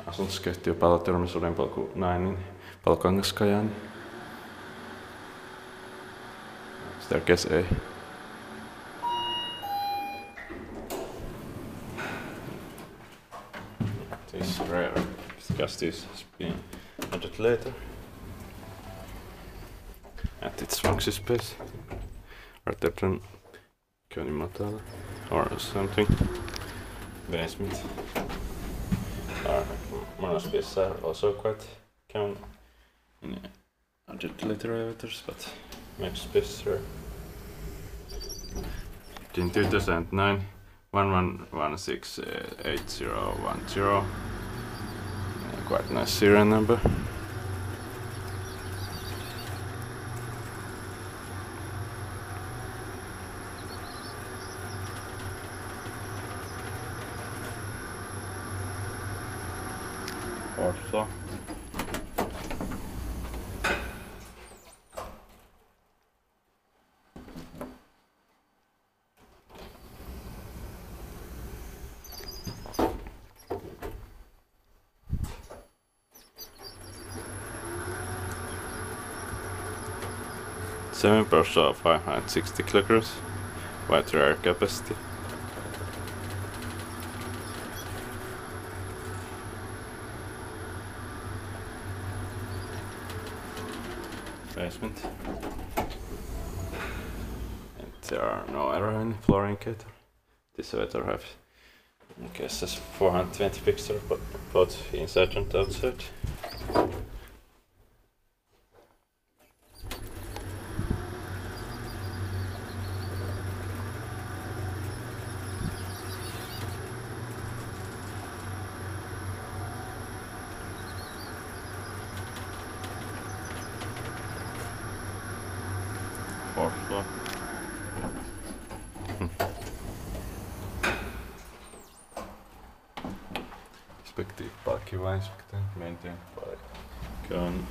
Asuntoskeittiö Palokangas Sudenpolku nainen Palokangas Kajaani. Staircase A. This is rare because this has been added later at its function space rather than Kone or something. Basement. Modern spaces are also quite common in added later elevators, but major spaces are. In 2009, 11168010. Quite nice serial number. Fourth floor. Seven per 560 kilograms, wide rear capacity. Basement. And there are no error in floor indicator. This elevator has, I guess, 420 fixtures, both inside and outside. Fourth floor. Respective parking lines maintained by Kone.